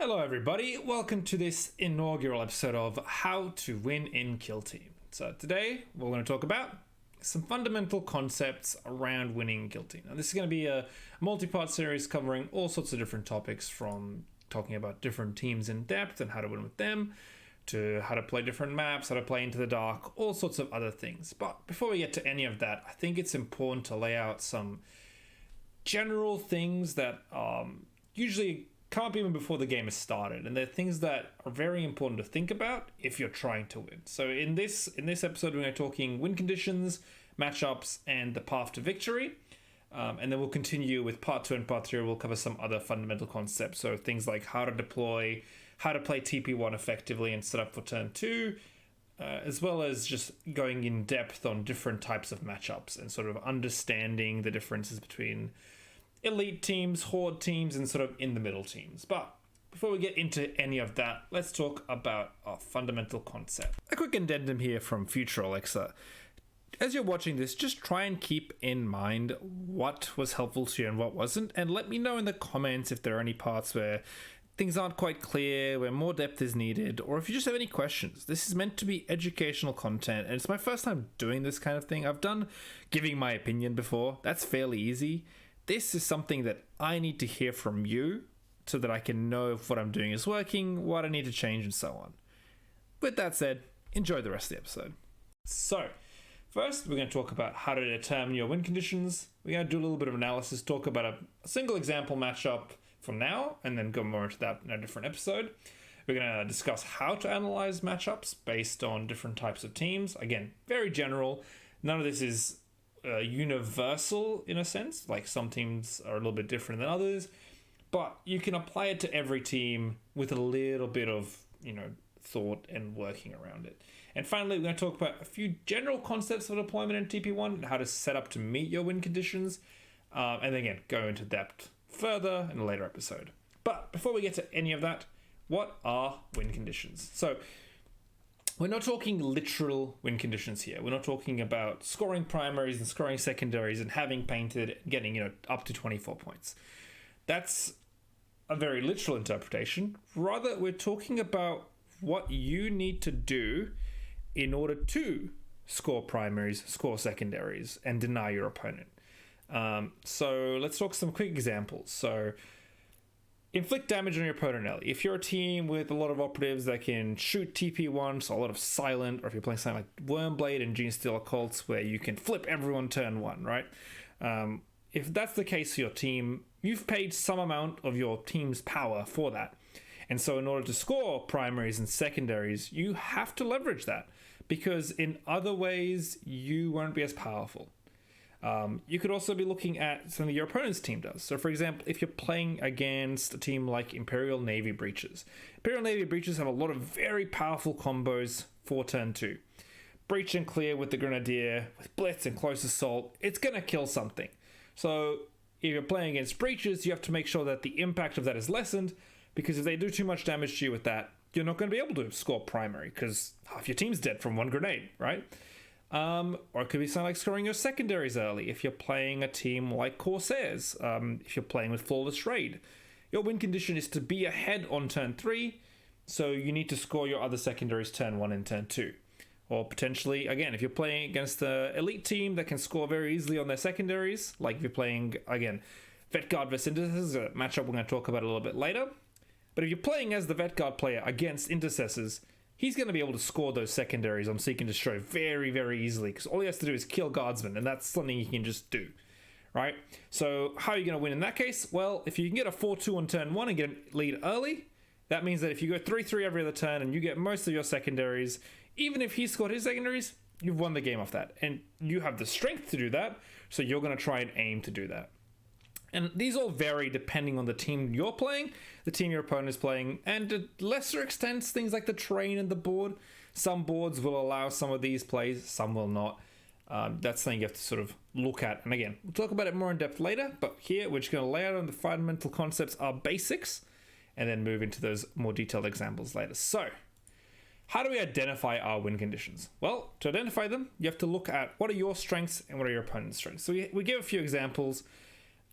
Hello everybody, welcome to this inaugural episode of How to Win in Kill Team. So today we're going to talk about some fundamental concepts around winning Kill Team. Now this is going to be a multi-part series covering all sorts of different topics, from talking about different teams in depth and how to win with them, to how to play different maps, how to play Into the Dark, all sorts of other things. But before we get to any of that, I think it's important to lay out some general things that usually come up even before the game is started, and they're things that are very important to think about if you're trying to win. So in this episode, we're talking win conditions, matchups, and the path to victory. And then we'll continue with part 2 and part 3. We'll cover some other fundamental concepts. So things like how to deploy, how to play TP1 effectively and set up for turn 2, as well as just going in depth on different types of matchups and sort of understanding the differences between elite teams, horde teams, and sort of in the middle teams. But before we get into any of that, let's talk about our fundamental concept. A quick addendum here from future Alexa. As you're watching this, just try and keep in mind what was helpful to you and what wasn't, and let me know in the comments if there are any parts where things aren't quite clear, where more depth is needed, or if you just have any questions. This is meant to be educational content, and it's my first time doing this kind of thing. I've done giving my opinion before. That's fairly easy. This is something that I need to hear from you so that I can know if what I'm doing is working, what I need to change, and so on. With that said, enjoy the rest of the episode. So, first we're going to talk about how to determine your win conditions. We're going to do a little bit of analysis, talk about a single example matchup for now, and then go more into that in a different episode. We're going to discuss how to analyze matchups based on different types of teams. Again, very general. None of this is universal in a sense, like some teams are a little bit different than others, but you can apply it to every team with a little bit of thought and working around it. And finally, we're going to talk about a few general concepts of deployment in TP1 and how to set up to meet your win conditions, and then again go into depth further in a later episode. But before we get to any of that, what are win conditions? So we're not talking literal win conditions here. We're not talking about scoring primaries and scoring secondaries and having painted, getting up to 24 points. That's a very literal interpretation. Rather, we're talking about what you need to do in order to score primaries, score secondaries, and deny your opponent. So let's talk some quick examples. So inflict damage on your opponent early. If you're a team with a lot of operatives that can shoot TP1, so a lot of silent, or if you're playing something like Wormblade and Gene Steel Occults where you can flip everyone turn 1, right? If that's the case for your team, you've paid some amount of your team's power for that. And so in order to score primaries and secondaries, you have to leverage that, because in other ways, you won't be as powerful. You could also be looking at something your opponent's team does. So for example, if you're playing against a team like Imperial Navy Breaches. Imperial Navy Breaches have a lot of very powerful combos for turn 2. Breach and clear with the Grenadier, with Blitz and Close Assault, it's going to kill something. So if you're playing against Breaches, you have to make sure that the impact of that is lessened, because if they do too much damage to you with that, you're not going to be able to score primary, because half your team's dead from one grenade, right? Or it could be something like scoring your secondaries early if you're playing a team like Corsairs, if you're playing with Flawless Raid. Your win condition is to be ahead on turn 3, so you need to score your other secondaries turn 1 and turn 2. Or potentially, again, if you're playing against the elite team that can score very easily on their secondaries, like if you're playing, again, Vet Guard versus Intercessors, a matchup we're going to talk about a little bit later. But if you're playing as the Vet Guard player against Intercessors, he's going to be able to score those secondaries on Seek and Destroy very, very easily, because all he has to do is kill Guardsmen, and that's something he can just do, right? So how are you going to win in that case? Well, if you can get a 4-2 on turn 1 and get a lead early, that means that if you go 3-3 every other turn and you get most of your secondaries, even if he scored his secondaries, you've won the game off that. And you have the strength to do that, so you're going to try and aim to do that. And these all vary depending on the team you're playing, the team your opponent is playing, and to lesser extents, things like the terrain and the board. Some boards will allow some of these plays, some will not. That's something you have to sort of look at. And again, we'll talk about it more in depth later, but here we're just going to lay out on the fundamental concepts, our basics, and then move into those more detailed examples later. So, how do we identify our win conditions? Well, to identify them, you have to look at what are your strengths and what are your opponent's strengths. So we give a few examples,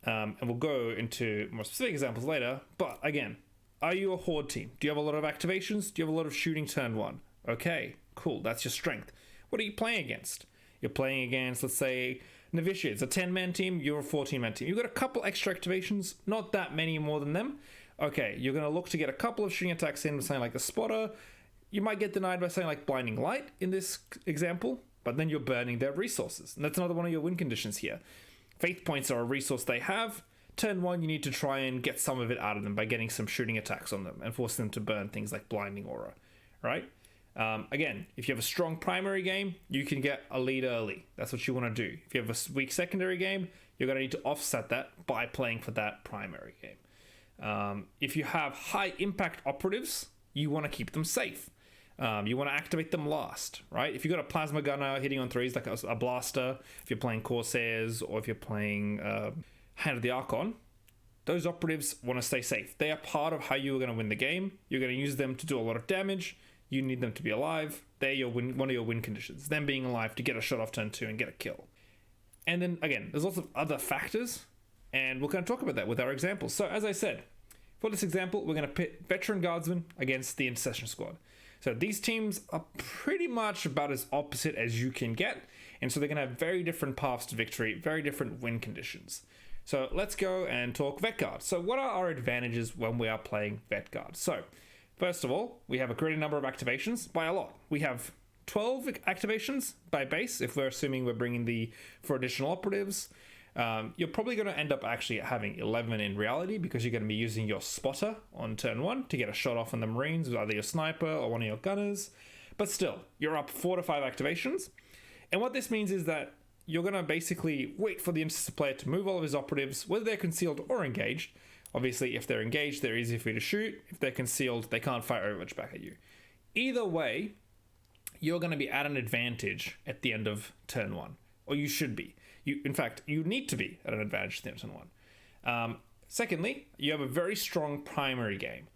and we'll go into more specific examples later. But again, Are you a horde team? Do you have a lot of activations? Do you have a lot of shooting turn 1? Okay, cool, that's your strength. What are you playing against? You're playing against, let's say, Novitiates, a 10-man team, you're a 14-man team. You've got a couple extra activations, not that many more than them. Okay, you're going to look to get a couple of shooting attacks in with something like the Spotter. You might get denied by something like Blinding Light in this example, but then you're burning their resources. And that's another one of your win conditions here. Faith points are a resource they have. Turn 1, you need to try and get some of it out of them by getting some shooting attacks on them and force them to burn things like Blinding Aura, right? Again, if you have a strong primary game, you can get a lead early. That's what you want to do. If you have a weak secondary game, you're going to need to offset that by playing for that primary game. If you have high impact operatives, you want to keep them safe. You want to activate them last, right? If you've got a plasma gunner hitting on 3s like a blaster, if you're playing Corsairs or if you're playing Hand of the Archon, those operatives want to stay safe. They are part of how you are going to win the game. You're going to use them to do a lot of damage. You need them to be alive. They're one of your win conditions. Them being alive to get a shot off turn 2 and get a kill. And then again, there's lots of other factors, and we're going to talk about that with our examples. So as I said, for this example, we're going to pit Veteran Guardsmen against the Intercession Squad. So these teams are pretty much about as opposite as you can get, and so they're going to have very different paths to victory, very different win conditions. So let's go and talk Vet Guard. So what are our advantages when we are playing Vet Guard? So first of all, we have a greater number of activations by a lot. We have 12 activations by base, if we're assuming we're bringing for additional operatives. You're probably going to end up actually having 11 in reality, because you're going to be using your Spotter on turn 1 to get a shot off on the Marines with either your sniper or one of your gunners. But still, you're up 4 to 5 activations. And what this means is that you're going to basically wait for the Intercessor player to move all of his operatives, whether they're concealed or engaged. Obviously, if they're engaged, they're easy for you to shoot. If they're concealed, they can't fire Overwatch back at you. Either way, you're going to be at an advantage at the end of turn 1. Or you should be. In fact, you need to be at an advantage at the end of turn 1. Secondly, you have a very strong primary game.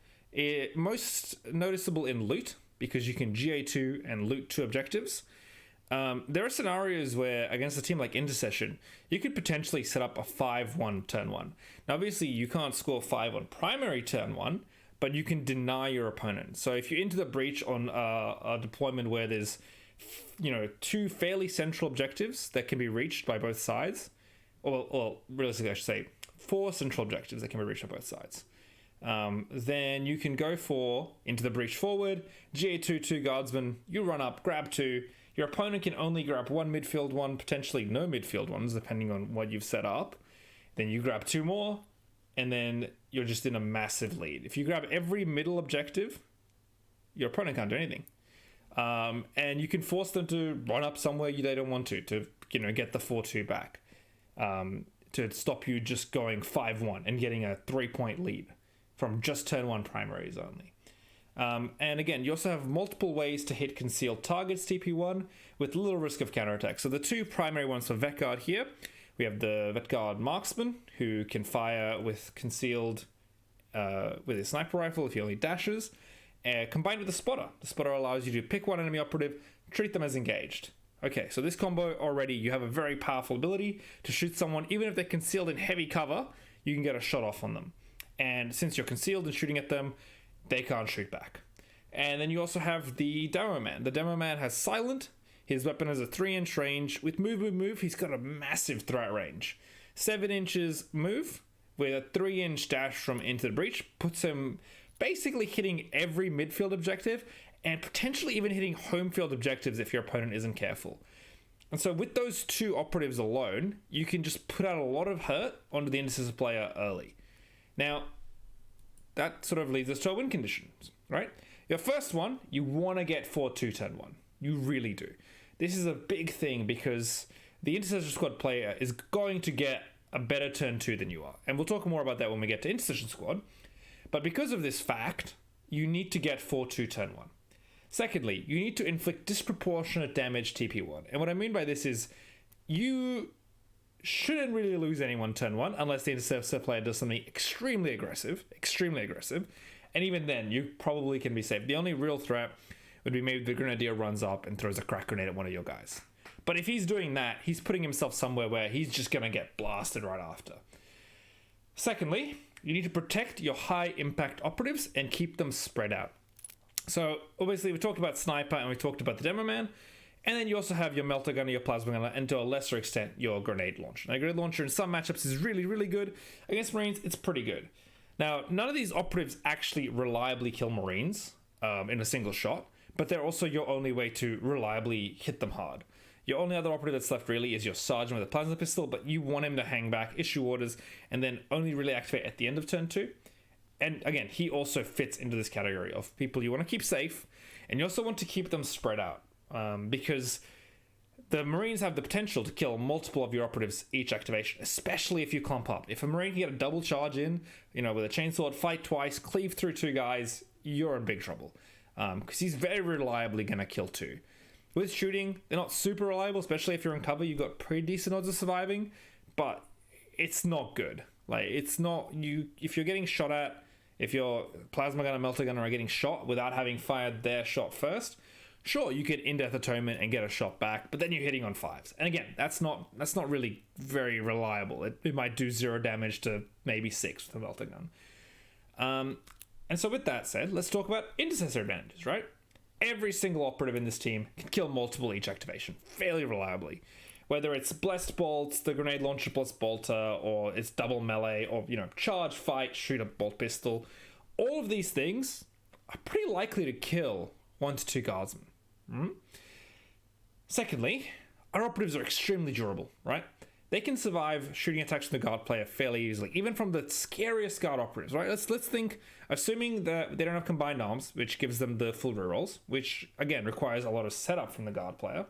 Most noticeable in loot, because you can GA2 and loot 2 objectives. There are scenarios where, against a team like Intercession, you could potentially set up a 5-1 turn 1. Now, obviously, you can't score 5 on primary turn 1, but you can deny your opponent. So if you're into the breach on a deployment where there's 2 fairly central objectives that can be reached by both sides, or realistically, I should say, 4 central objectives that can be reached by both sides, then you can go for into the breach forward, GA2, 2 guardsmen, you run up, grab 2. Your opponent can only grab 1 midfield one, potentially no midfield ones, depending on what you've set up. Then you grab 2 more, and then you're just in a massive lead. If you grab every middle objective, your opponent can't do anything. And you can force them to run up somewhere they don't want to get the 4-2 back, to stop you just going 5-1 and getting a 3-point lead from just turn 1 primaries only. And again, you also have multiple ways to hit concealed targets TP1 with little risk of counterattack. So the 2 primary ones for Vet Guard here, we have the Vet Guard Marksman, who can fire with concealed with his sniper rifle if he only dashes, combined with the Spotter. The Spotter allows you to pick one enemy operative, treat them as engaged. Okay, so this combo already, you have a very powerful ability to shoot someone, even if they're concealed in heavy cover, you can get a shot off on them. And since you're concealed and shooting at them, they can't shoot back. And then you also have the Demo Man. The Demo Man has Silent. His weapon has a 3-inch range. With move, he's got a massive threat range. 7 inches move with a 3-inch dash from into the breach puts him basically hitting every midfield objective and potentially even hitting home field objectives if your opponent isn't careful. And so with those 2 operatives alone, you can just put out a lot of hurt onto the Intercessor player early. Now, that sort of leads us to our win conditions, right? Your first one, you want to get 4-2 turn 1. You really do. This is a big thing because the Intercession Squad player is going to get a better turn 2 than you are. And we'll talk more about that when we get to Intercession Squad. But because of this fact, you need to get 4-2 turn 1. Secondly, you need to inflict disproportionate damage TP1. And what I mean by this is you shouldn't really lose anyone turn 1 unless the Intercessor player does something extremely aggressive, and even then you probably can be safe. The only real threat would be maybe the Grenadier runs up and throws a crack grenade at one of your guys. But if he's doing that, he's putting himself somewhere where he's just going to get blasted right after. Secondly, You need to protect your high impact operatives and keep them spread out. So obviously we talked about Sniper and we talked about the Demo Man. And then you also have your Melter Gunner, your Plasma Gunner, and to a lesser extent, your Grenade Launcher. Now, Grenade Launcher in some matchups is really, really good. Against Marines, it's pretty good. Now, none of these operatives actually reliably kill Marines in a single shot, but they're also your only way to reliably hit them hard. Your only other operative that's left really is your Sergeant with a Plasma Pistol, but you want him to hang back, issue orders, and then only really activate at the end of turn 2. And again, he also fits into this category of people you want to keep safe, and you also want to keep them spread out. Because the Marines have the potential to kill multiple of your operatives each activation, especially if you clump up. If a Marine can get a double charge in, with a chainsword, fight twice, cleave through 2 guys, you're in big trouble. Because he's very reliably going to kill 2. With shooting, they're not super reliable, especially if you're in cover. You've got pretty decent odds of surviving, but it's not good. Like, it's not you. If you're getting shot at, if your Plasma Gunner, Melter Gunner are getting shot without having fired their shot first, sure, you could in-death atonement and get a shot back, but then you're hitting on 5s. And again, that's not really very reliable. It might do 0 damage to maybe 6 with a Melter Gun. And so with that said, let's talk about intercessor advantages, right? Every single operative in this team can kill multiple each activation fairly reliably. Whether it's Blessed Bolts, the Grenade Launcher plus Bolter, or it's double melee, or, charge, fight, shoot a bolt pistol. All of these things are pretty likely to kill 1 to 2 guardsmen. Secondly, our operatives are extremely durable, right? They can survive shooting attacks from the guard player fairly easily, even from the scariest guard operatives, right? Let's think, assuming that they don't have combined arms, which gives them the full rerolls, which again requires a lot of setup from the guard player.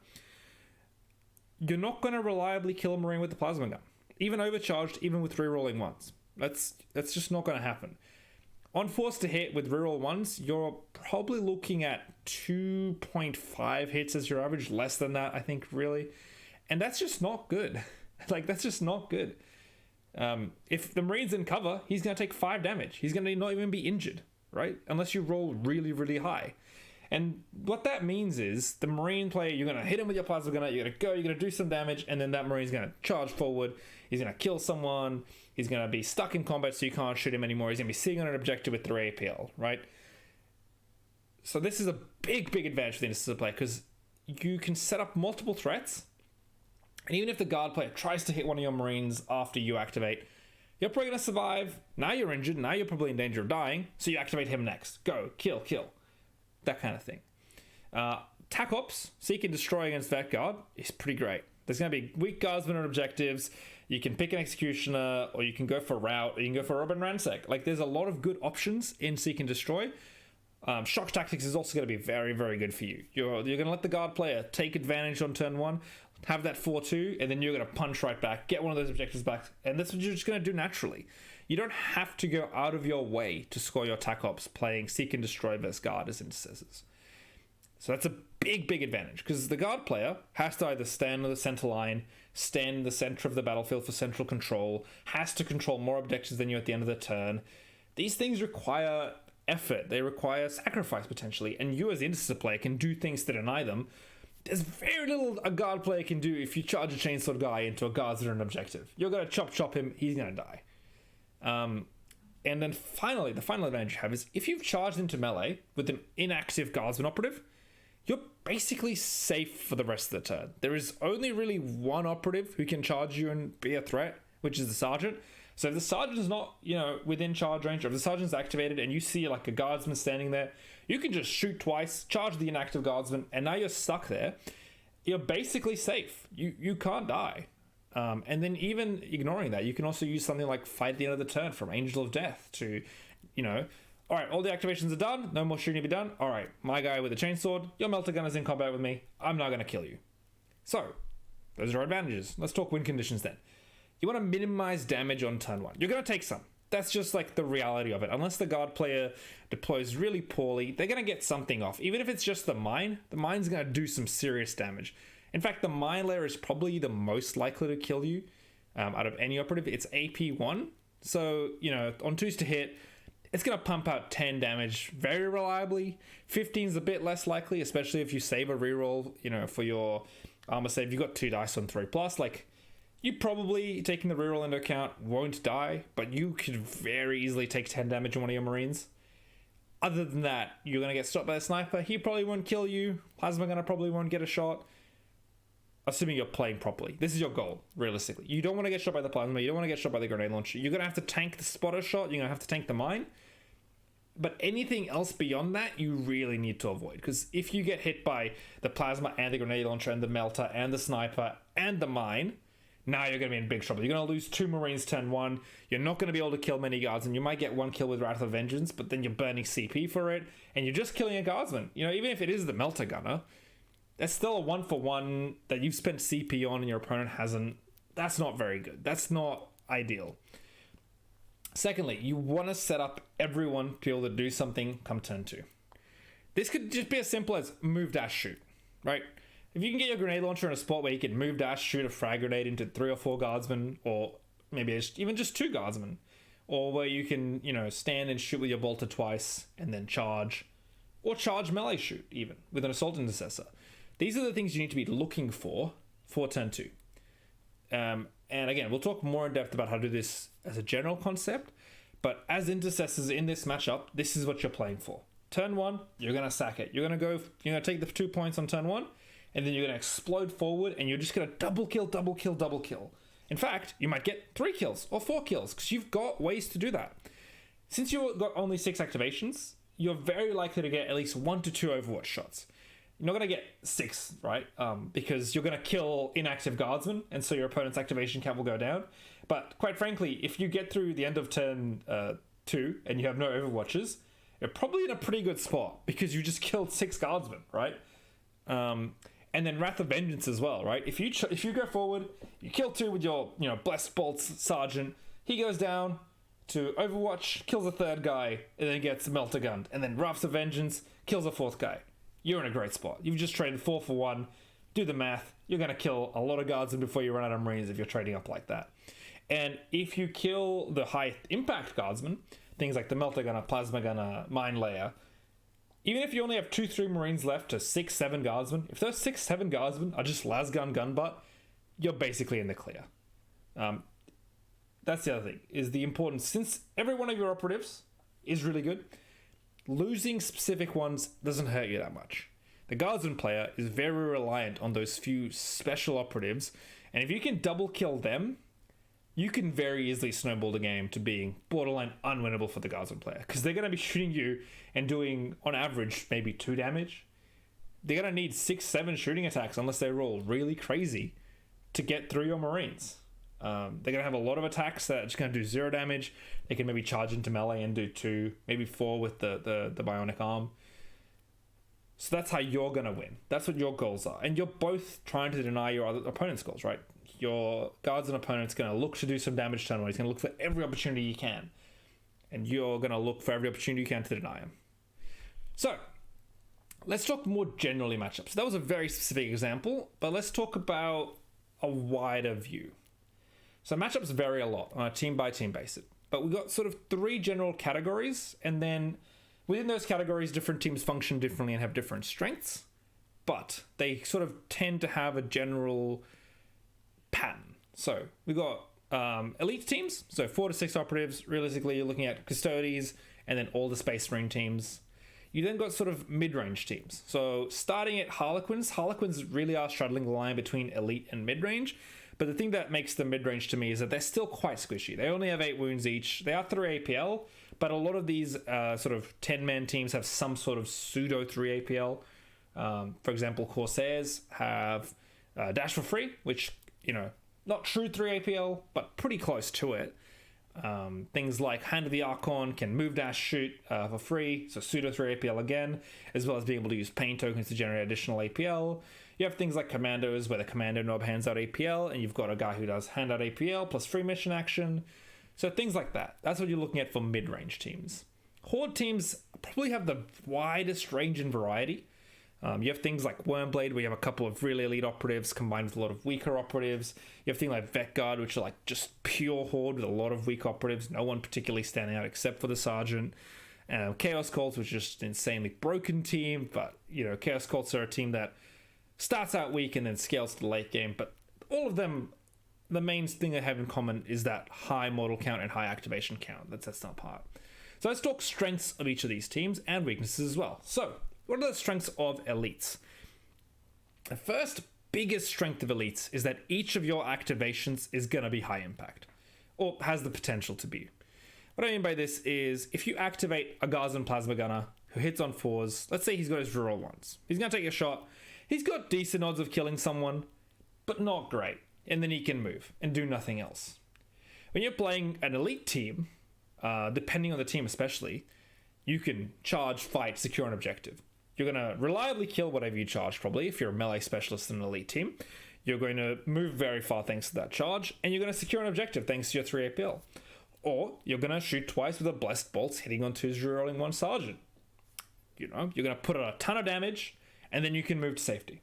You're not going to reliably kill a Marine with the Plasma Gun, even overcharged, even with rerolling 1s. That's just not going to happen. On force to hit with reroll 1s, you're probably looking at 2.5 hits as your average, less than that, I think, really. And that's just not good. That's just not good. If the Marine's in cover, he's going to take 5 damage. He's going to not even be injured, right? Unless you roll really, really high. And what that means is the Marine player, you're going to hit him with your Plasma Gunner, you're going to go, you're going to do some damage, and then that Marine's going to charge forward, he's going to kill someone, he's going to be stuck in combat so you can't shoot him anymore, he's going to be sitting on an objective with 3 APL, right? So this is a big, big advantage for the intercessor player, because you can set up multiple threats, and even if the guard player tries to hit one of your Marines after you activate, you're probably going to survive. Now you're injured, now you're probably in danger of dying, so you activate him next. Go, kill. That kind of thing. Tac Ops, Seek and Destroy against that guard is pretty great. There's going to be weak guardsmen on objectives. You can pick an Executioner, or you can go for Rout, or you can go for Rob and Ransack. There's a lot of good options in Seek and Destroy. Shock Tactics is also going to be very, very good for you. You're going to let the guard player take advantage on turn 1, have that 4-2, and then you're going to punch right back, get one of those objectives back, and that's what you're just going to do naturally. You don't have to go out of your way to score your Tac Ops playing Seek and Destroy versus Guard as intercessors. So that's a big, big advantage, because the Guard player has to either stand on the center line, stand in the center of the battlefield for central control, has to control more objectives than you at the end of the turn. These things require effort, they require sacrifice potentially, and you as the intercessor player can do things to deny them. There's very little a guard player can do if you charge a chainsword guy into a guardsman or an objective. You're going to chop him, he's going to die. And then finally, the final advantage you have is if you've charged into melee with an inactive guardsman operative, you're basically safe for the rest of the turn. There is only really one operative who can charge you and be a threat, which is the sergeant. So if the sergeant is not, within charge range, or if the sergeant's activated and you see a guardsman standing there, you can just shoot twice, charge the inactive guardsman, and now you're stuck there. You're basically safe. You can't die. And then even ignoring that, you can also use something like Fight at the End of the Turn from Angel of Death to, all right, all the activations are done, no more shooting to be done. All right, my guy with the chainsword, your Melter Gunner's in combat with me, I'm not going to kill you. So, those are our advantages. Let's talk win conditions then. You want to minimize damage on turn 1. You're going to take some. That's just the reality of it. Unless the guard player deploys really poorly, they're going to get something off. Even if it's just the mine's going to do some serious damage. In fact, the mine layer is probably the most likely to kill you out of any operative. It's AP1. So, on 2s to hit, it's going to pump out 10 damage very reliably. 15's a bit less likely, especially if you save a reroll, for your armor save. You've got 2 dice on 3+. You probably, taking the reroll into account, won't die, but you could very easily take 10 damage on one of your Marines. Other than that, you're going to get stopped by a sniper. He probably won't kill you. Plasma Gunner probably won't get a shot. Assuming you're playing properly. This is your goal, realistically. You don't want to get shot by the Plasma. You don't want to get shot by the grenade launcher. You're going to have to tank the spotter shot. You're going to have to tank the mine. But anything else beyond that, you really need to avoid. Because if you get hit by the Plasma and the grenade launcher and the melter and the sniper and the mine, now you're going to be in big trouble. You're going to lose 2 Marines turn 1. You're not going to be able to kill many guardsmen. You might get 1 kill with Wrath of Vengeance, but then you're burning CP for it, and you're just killing a guardsman. You know, even if it is the melter gunner, that's still a 1-for-1 that you've spent CP on and your opponent hasn't. That's not very good. That's not ideal. Secondly, you want to set up everyone to be able to do something come turn 2. This could just be as simple as move, dash, shoot, right? If you can get your grenade launcher in a spot where you can move, dash, shoot a frag grenade into 3 or 4 guardsmen, or maybe even just 2 guardsmen, or where you can, you know, stand and shoot with your bolter twice and then charge, or charge melee shoot even with an assault intercessor. These are the things you need to be looking for turn 2. And again, we'll talk more in depth about how to do this as a general concept, but as intercessors in this matchup, this is what you're playing for. Turn 1, you're going to sack it. You're going to go, you're going to take the 2 points on turn 1, and then you're going to explode forward, and you're just going to double kill, double kill, double kill. In fact, you might get 3 kills or 4 kills, because you've got ways to do that. Since you've got only 6 activations, you're very likely to get at least 1 to 2 Overwatch shots. You're not going to get 6, right? Because you're going to kill inactive guardsmen, and so your opponent's activation count will go down. But quite frankly, if you get through the end of turn 2 and you have no Overwatches, you're probably in a pretty good spot, because you just killed 6 guardsmen, right? And then Wrath of Vengeance as well, right? If you go forward, you kill 2 with your, you know, Blessed Bolts Sergeant, he goes down to Overwatch, kills a 3rd guy, and then gets Melter Gunned, and then Wrath of Vengeance kills a 4th guy. You're in a great spot. You've just traded 4 for 1. Do the math. You're going to kill a lot of guardsmen before you run out of Marines if you're trading up like that. And if you kill the high impact guardsmen, things like the Melter Gunner, Plasma Gunner, Mine Layer, even if you only have 2-3 Marines left to 6-7 guardsmen, if those 6-7 guardsmen are just lasgun gunbutt, you're basically in the clear. That's the other thing, is the importance, since every one of your operatives is really good, losing specific ones doesn't hurt you that much. The guardsman player is very reliant on those few special operatives, and if you can double kill them, you can very easily snowball the game to being borderline unwinnable for the guardsman player, because they're going to be shooting you and doing, on average, maybe 2 damage. They're going to need 6-7 shooting attacks unless they roll really crazy to get through your Marines. They're going to have a lot of attacks that are just going to do 0 damage. They can maybe charge into melee and do 2, maybe 4 with the bionic arm. So that's how you're going to win. That's what your goals are. And you're both trying to deny your other opponent's goals, right? Your guardsman opponent's going to look to do some damage turn 1. He's going to look for every opportunity he can. And you're going to look for every opportunity you can to deny him. So, let's talk more generally matchups. That was a very specific example, but let's talk about a wider view. So matchups vary a lot on a team-by-team basis, but we've got sort of 3 general categories, and then within those categories, different teams function differently and have different strengths, but they sort of tend to have a general pattern. So we've got elite teams, so 4 to 6 operatives. Realistically, you're looking at Custodes and then all the Space Marine teams. You then got sort of mid-range teams. So starting at Harlequins really are straddling the line between elite and mid-range. But the thing that makes them mid-range to me is that they're still quite squishy. They only have 8 wounds each. They are 3 APL, but a lot of these sort of 10-man teams have some sort of pseudo 3 APL. For example, Corsairs have Dash for Free, which, you know, not true 3 APL, but pretty close to it. Things like Hand of the Archon can move, dash, shoot for free, so pseudo 3 APL again, as well as being able to use pain tokens to generate additional APL. You have things like Commandos, where the Commando knob hands out APL, and you've got a guy who does hand out APL plus free mission action. So things like that. That's what you're looking at for mid-range teams. Horde teams probably have the widest range and variety. You have things like Wormblade, where you have a couple of really elite operatives combined with a lot of weaker operatives. You have things like Vet Guard, which are like just pure Horde with a lot of weak operatives, no one particularly standing out except for the Sergeant. Chaos Cults, which is just an insanely broken team, but, you know, Chaos Cults are a team that starts out weak and then scales to the late game, but all of them the main thing they have in common is that high mortal count and high activation count that sets them apart. So let's talk strengths of each of these teams and weaknesses as well. So what are the strengths of elites? The first biggest strength of elites is that each of your activations is going to be high impact, or has the potential to be. What I mean by this is if you activate a Guardsman Plasma Gunner who hits on 4s, let's say he's got his reroll 1s. He's going to take a shot. He's got decent odds of killing someone, but not great. And then he can move and do nothing else. When you're playing an elite team, depending on the team especially, you can charge, fight, secure an objective. You're going to reliably kill whatever you charge, probably, if you're a melee specialist in an elite team. You're going to move very far thanks to that charge, and you're going to secure an objective thanks to your 3 APL. Or you're going to shoot twice with a Blessed Bolts hitting onto his rerolling 1 Sergeant. You know, you're going to put on a ton of damage, and then you can move to safety.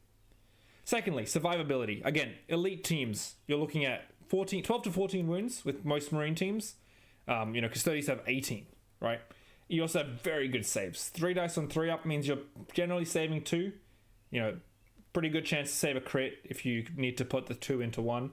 Secondly, survivability. Again, elite teams, you're looking at 12 to 14 wounds with most Marine teams. Custodians have 18, right? You also have very good saves. 3 dice on 3 up means you're generally saving 2. Pretty good chance to save a crit if you need to put the 2 into 1.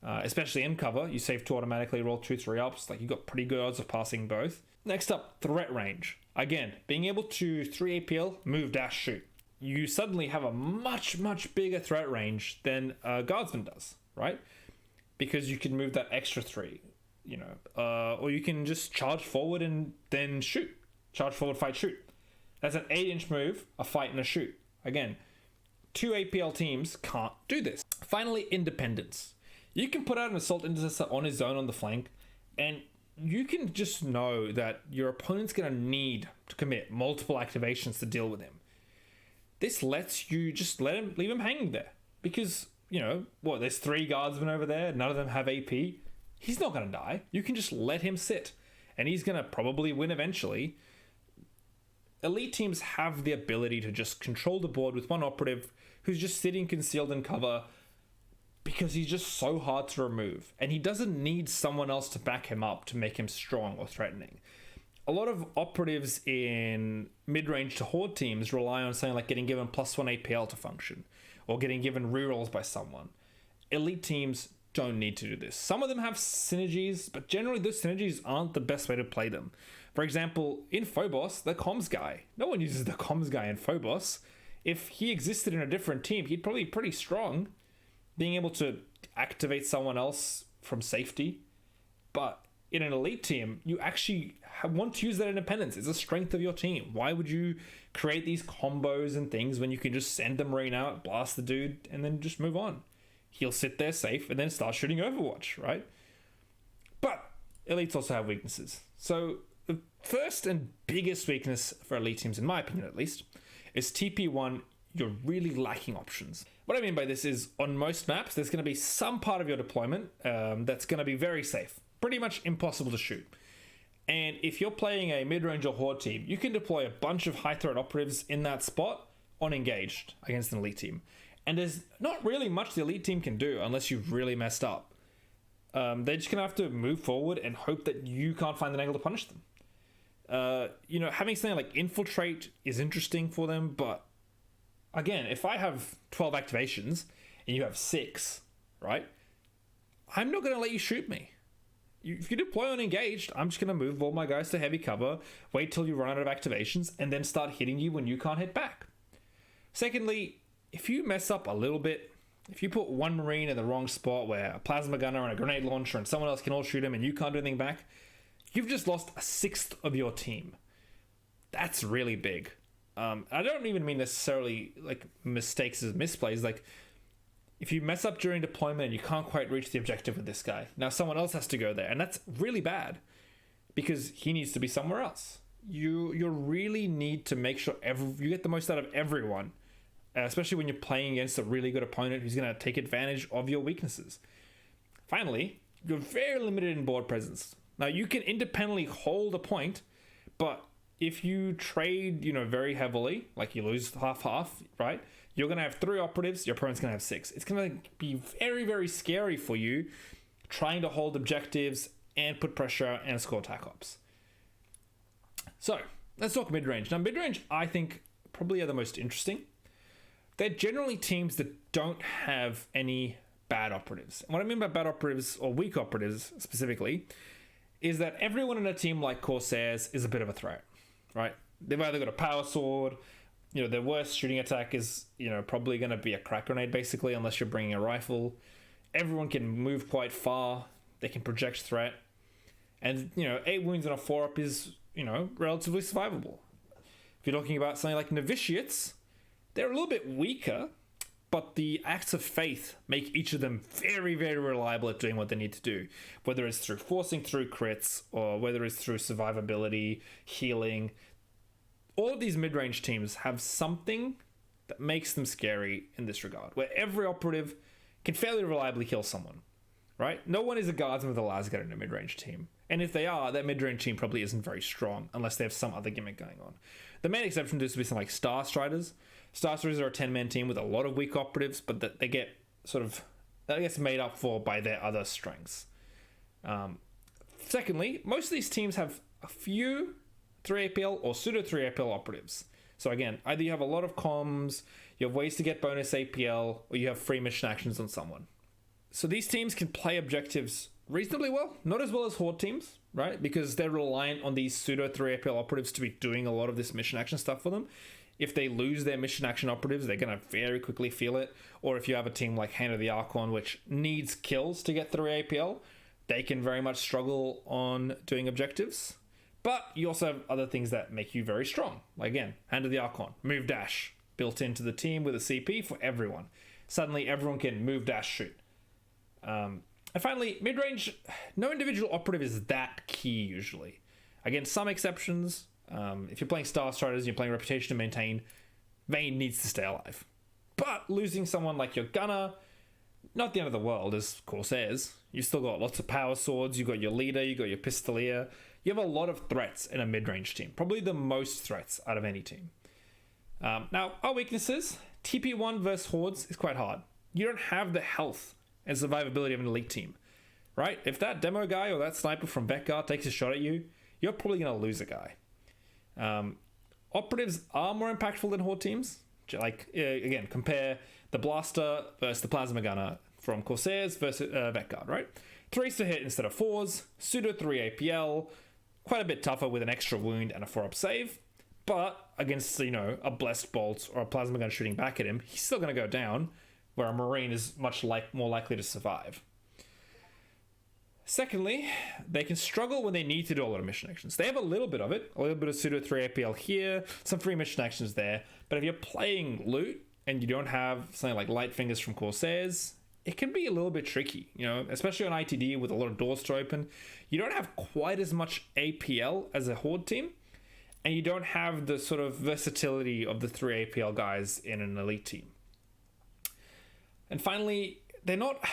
Especially in cover, you save 2 automatically, roll 2 3 ups. Like, you've got pretty good odds of passing both. Next up, threat range. Again, being able to 3 APL, move, dash, shoot. You suddenly have a much, much bigger threat range than a Guardsman does, right? Because you can move that extra 3, or you can just charge forward and then shoot. Charge forward, fight, shoot. That's an 8-inch move, a fight, and a shoot. Again, 2 APL teams can't do this. Finally, independence. You can put out an Assault Intercessor on his own on the flank, and you can just know that your opponent's going to need to commit multiple activations to deal with him. This lets you just leave him hanging there. Because, there's 3 Guardsmen over there, none of them have AP. He's not going to die. You can just let him sit, and he's going to probably win eventually. Elite teams have the ability to just control the board with one operative who's just sitting concealed in cover because he's just so hard to remove, and he doesn't need someone else to back him up to make him strong or threatening. A lot of operatives in mid-range to horde teams rely on something like getting given +1 APL to function, or getting given rerolls by someone. Elite teams don't need to do this. Some of them have synergies, but generally those synergies aren't the best way to play them. For example, in Phobos, the comms guy. No one uses the comms guy in Phobos. If he existed in a different team, he'd probably be pretty strong, being able to activate someone else from safety. But in an elite team, you actually want to use that independence. It's a strength of your team. Why would you create these combos and things when you can just send the Marine out, blast the dude, and then just move on? He'll sit there safe and then start shooting Overwatch, right? But elites also have weaknesses. So the first and biggest weakness for elite teams, in my opinion at least, is TP1, you're really lacking options. What I mean by this is, on most maps, there's going to be some part of your deployment that's going to be very safe. Pretty much impossible to shoot. And if you're playing a mid-range or horde team, you can deploy a bunch of high-threat operatives in that spot unengaged against an elite team. And there's not really much the elite team can do unless you've really messed up. They're just going to have to move forward and hope that you can't find an angle to punish them. Having something like Infiltrate is interesting for them, but again, if I have 12 activations and you have 6, right? I'm not going to let you shoot me. If you deploy unengaged, I'm just going to move all my guys to heavy cover, wait till you run out of activations, and then start hitting you when you can't hit back. Secondly, if you mess up a little bit, if you put one Marine in the wrong spot where a plasma gunner and a grenade launcher and someone else can all shoot him and you can't do anything back, you've just lost a 1/6 of your team. That's really big. I don't even mean necessarily like mistakes as misplays. Like, if you mess up during deployment and you can't quite reach the objective with this guy, now someone else has to go there, and that's really bad because he needs to be somewhere else. You really need to make sure you get the most out of everyone, especially when you're playing against a really good opponent who's going to take advantage of your weaknesses. Finally, you're very limited in board presence. Now, you can independently hold a point, but if you trade, very heavily, like you lose half, right? You're going to have 3 operatives, your opponent's going to have 6. It's going to be very, very scary for you trying to hold objectives and put pressure and score attack ops. So, let's talk mid-range. Now, mid-range, I think, probably are the most interesting. They're generally teams that don't have any bad operatives. And what I mean by bad operatives, or weak operatives specifically, is that everyone in a team like Corsairs is a bit of a threat, right? They've either got a power sword, their worst shooting attack is, probably going to be a crack grenade, basically, unless you're bringing a rifle. Everyone can move quite far. They can project threat. And, 8 wounds and a 4-up is, relatively survivable. If you're talking about something like novitiates, they're a little bit weaker, but the acts of faith make each of them very, very reliable at doing what they need to do. Whether it's through forcing through crits, or whether it's through survivability, healing. All of these mid-range teams have something that makes them scary in this regard, where every operative can fairly reliably kill someone, right? No one is a guardsman with a Lasguard in a mid-range team. And if they are, that mid-range team probably isn't very strong unless they have some other gimmick going on. The main exception to this would be something like Star Striders. Star Striders are a 10-man team with a lot of weak operatives, but they get made up for by their other strengths. Secondly, most of these teams have a few 3 APL or pseudo 3 APL operatives. So again, either you have a lot of comms, you have ways to get bonus APL, or you have free mission actions on someone. So these teams can play objectives reasonably well, not as well as Horde teams, right? Because they're reliant on these pseudo 3 APL operatives to be doing a lot of this mission action stuff for them. If they lose their mission action operatives, they're going to very quickly feel it. Or if you have a team like Hand of the Archon, which needs kills to get through APL, they can very much struggle on doing objectives. But you also have other things that make you very strong. Like, again, Hand of the Archon, move dash, built into the team with a CP for everyone. Suddenly everyone can move dash shoot. And finally, mid-range, no individual operative is that key usually. Again, some exceptions. If you're playing Star Striders and you're playing Reputation to Maintain, Vayne needs to stay alive. But losing someone like your Gunner, not the end of the world as Corsairs. You've still got lots of power swords, you've got your leader, you've got your Pistolier. You have a lot of threats in a mid-range team. Probably the most threats out of any team. Now, our weaknesses, TP1 versus Hordes is quite hard. You don't have the health and survivability of an elite team, right? If that demo guy or that sniper from Vekgar takes a shot at you, you're probably going to lose a guy. Operatives are more impactful than Horde teams. Again, compare the Blaster versus the Plasma Gunner from Corsairs versus Vekgar, right? 3s to hit instead of 4s, pseudo 3 APL, quite a bit tougher with an extra wound and a 4-up save, but against, a Blessed Bolt or a Plasma Gun shooting back at him, he's still going to go down, where a Marine is much more likely to survive. Secondly, they can struggle when they need to do a lot of mission actions. They have a little bit of it, a little bit of pseudo 3 APL here, some free mission actions there, but if you're playing loot and you don't have something like Light Fingers from Corsairs, it can be a little bit tricky, especially on ITD with a lot of doors to open. You don't have quite as much APL as a Horde team, and you don't have the sort of versatility of the 3 APL guys in an elite team. And finally, they're not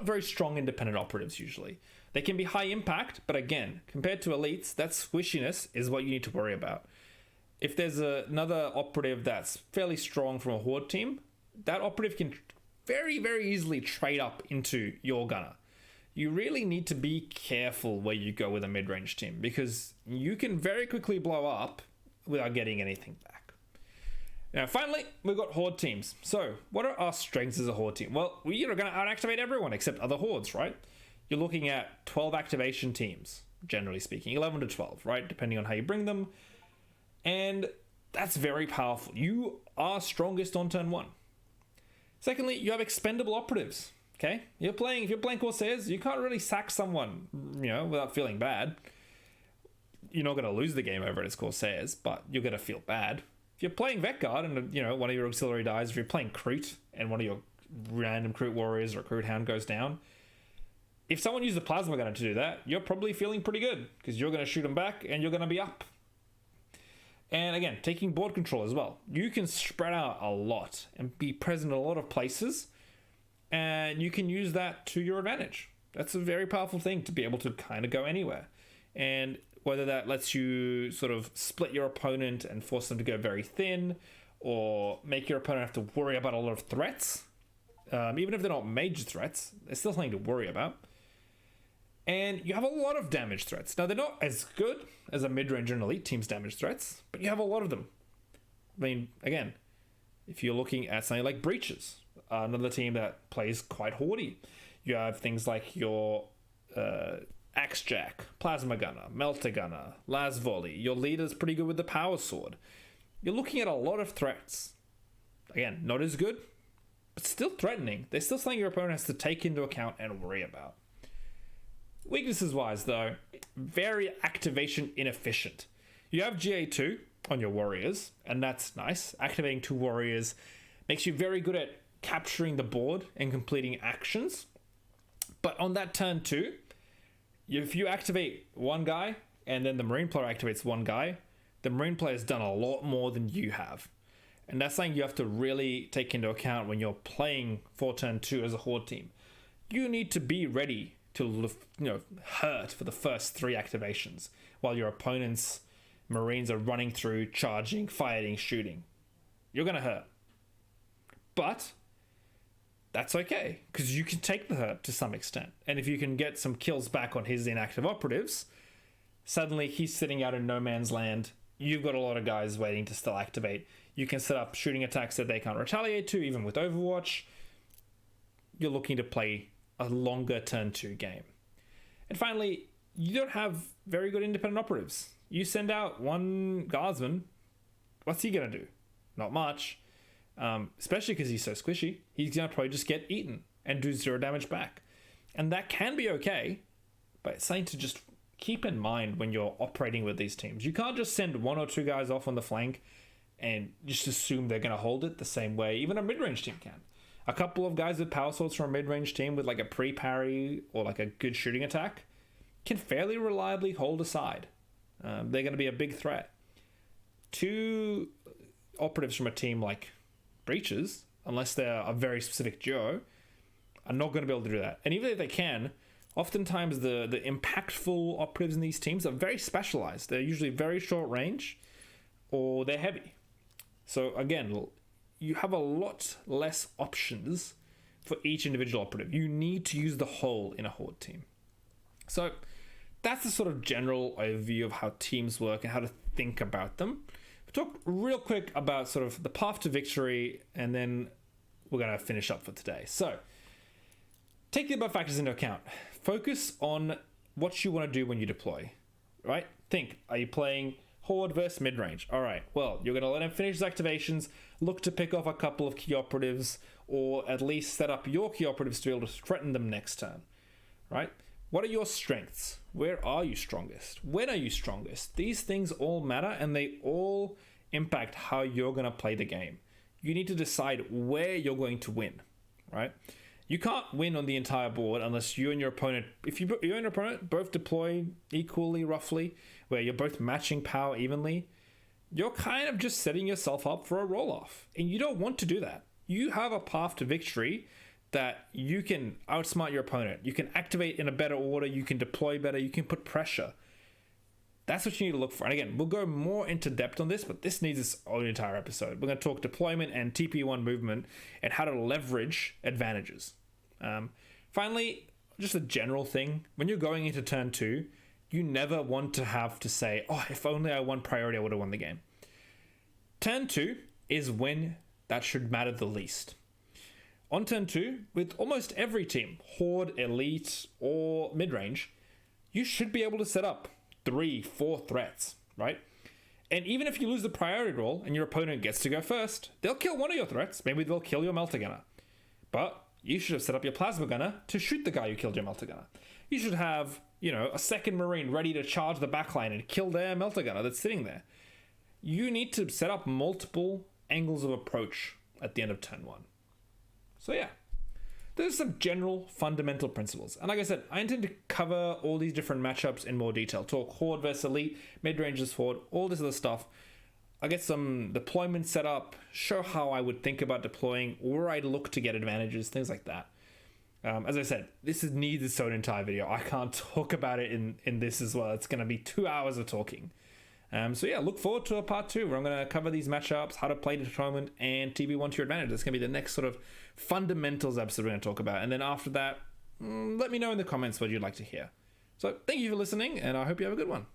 very strong independent operatives usually. They can be high impact, but again, compared to elites, that squishiness is what you need to worry about. If there's another operative that's fairly strong from a Horde team, that operative can very, very easily trade up into your Gunner. You really need to be careful where you go with a mid-range team, because you can very quickly blow up without getting anything back. Now, finally, we've got Horde teams. So, what are our strengths as a Horde team? Well, we are going to out-activate everyone except other Hordes, right? You're looking at 12 activation teams, generally speaking. 11 to 12, right? Depending on how you bring them. And that's very powerful. You are strongest on turn 1. Secondly, you have expendable operatives, okay? If you're playing Corsairs, you can't really sack someone, without feeling bad. You're not going to lose the game over it as Corsairs, but you're going to feel bad. If you're playing Vekgar and, one of your auxiliary dies, if you're playing Kroot and one of your random Kroot warriors or Kroot hound goes down, if someone used the Plasma Gunner to do that, you're probably feeling pretty good because you're going to shoot them back and you're going to be up. And again, taking board control as well. You can spread out a lot and be present in a lot of places, and you can use that to your advantage. That's a very powerful thing, to be able to kind of go anywhere. And whether that lets you sort of split your opponent and force them to go very thin, or make your opponent have to worry about a lot of threats, even if they're not major threats, there's still something to worry about. And you have a lot of damage threats. Now, they're not as good as a mid-range and elite team's damage threats, but you have a lot of them. I mean, again, if you're looking at something like breaches, another team that plays quite hoardy. You have things like your Axe Jack, Plasma Gunner, Melter Gunner, Las Volley. Your leader's pretty good with the Power Sword. You're looking at a lot of threats. Again, not as good, but still threatening. They're still something your opponent has to take into account and worry about. Weaknesses wise, though, very activation inefficient. You have GA2 on your warriors, and that's nice. Activating 2 warriors makes you very good at capturing the board and completing actions. But on that turn 2, if you activate one guy and then the Marine player activates one guy, the Marine player has done a lot more than you have. And that's something you have to really take into account when you're playing for turn 2 as a horde team. You need to be ready to hurt for the first 3 activations while your opponent's Marines are running through, charging, fighting, shooting. You're going to hurt. But that's okay, because you can take the hurt to some extent. And if you can get some kills back on his inactive operatives, suddenly he's sitting out in no man's land. You've got a lot of guys waiting to still activate. You can set up shooting attacks that they can't retaliate to, even with Overwatch. You're looking to play a longer turn 2 game. And finally, you don't have very good independent operatives. You send out one guardsman, what's he going to do? Not much. Especially because he's so squishy. He's going to probably just get eaten and do 0 damage back. And that can be okay, but it's something to just keep in mind when you're operating with these teams. You can't just send 1 or 2 guys off on the flank and just assume they're going to hold it the same way even a mid-range team can. A couple of guys with power swords from a mid-range team with like a pre-parry or like a good shooting attack can fairly reliably hold a side. They're going to be a big threat. 2 operatives from a team like Breaches, unless they're a very specific duo, are not going to be able to do that. And even if they can, oftentimes the impactful operatives in these teams are very specialized. They're usually very short range or they're heavy. So again, you have a lot less options for each individual operative. You need to use the whole in a horde team. So that's the sort of general overview of how teams work and how to think about them. We'll talk real quick about sort of the path to victory, and then we're going to finish up for today. So take the above factors into account. Focus on what you want to do when you deploy, right? Think, are you playing horde versus mid-range? All right, well, you're going to let him finish his activations, look to pick off a couple of key operatives, or at least set up your key operatives to be able to threaten them next turn, right? What are your strengths? Where are you strongest? When are you strongest? These things all matter, and they all impact how you're going to play the game. You need to decide where you're going to win, right? You can't win on the entire board unless you and your opponent, if you and your opponent both deploy equally, roughly, where you're both matching power evenly, you're kind of just setting yourself up for a roll-off. And you don't want to do that. You have a path to victory that you can outsmart your opponent. You can activate in a better order. You can deploy better. You can put pressure. That's what you need to look for. And again, we'll go more into depth on this, but this needs its own entire episode. We're going to talk deployment and TP1 movement and how to leverage advantages. Finally, just a general thing. When you're going into turn 2, you never want to have to say, oh, if only I won priority, I would have won the game. Turn 2 is when that should matter the least. On turn 2, with almost every team, Horde, Elite, or mid-range, you should be able to set up 3-4 threats, right? And even if you lose the priority roll and your opponent gets to go first, they'll kill one of your threats. Maybe they'll kill your Melter Gunner. But you should have set up your Plasma Gunner to shoot the guy who killed your Melter Gunner. You should have, a second Marine ready to charge the backline and kill their Melter Gunner that's sitting there. You need to set up multiple angles of approach at the end of turn 1. So yeah, there's some general fundamental principles. And like I said, I intend to cover all these different matchups in more detail. Talk Horde versus Elite, mid-range versus Horde, all this other stuff. I'll get some deployment set up, show how I would think about deploying, where I'd look to get advantages, things like that. As I said, needs its own entire video. I can't talk about it in this as well. It's going to be 2 hours of talking. So yeah, look forward to a part 2 where I'm going to cover these matchups, how to play deployment, and TB1 to your advantage. That's going to be the next sort of fundamentals episode we're going to talk about. And then after that, let me know in the comments what you'd like to hear. So thank you for listening, and I hope you have a good one.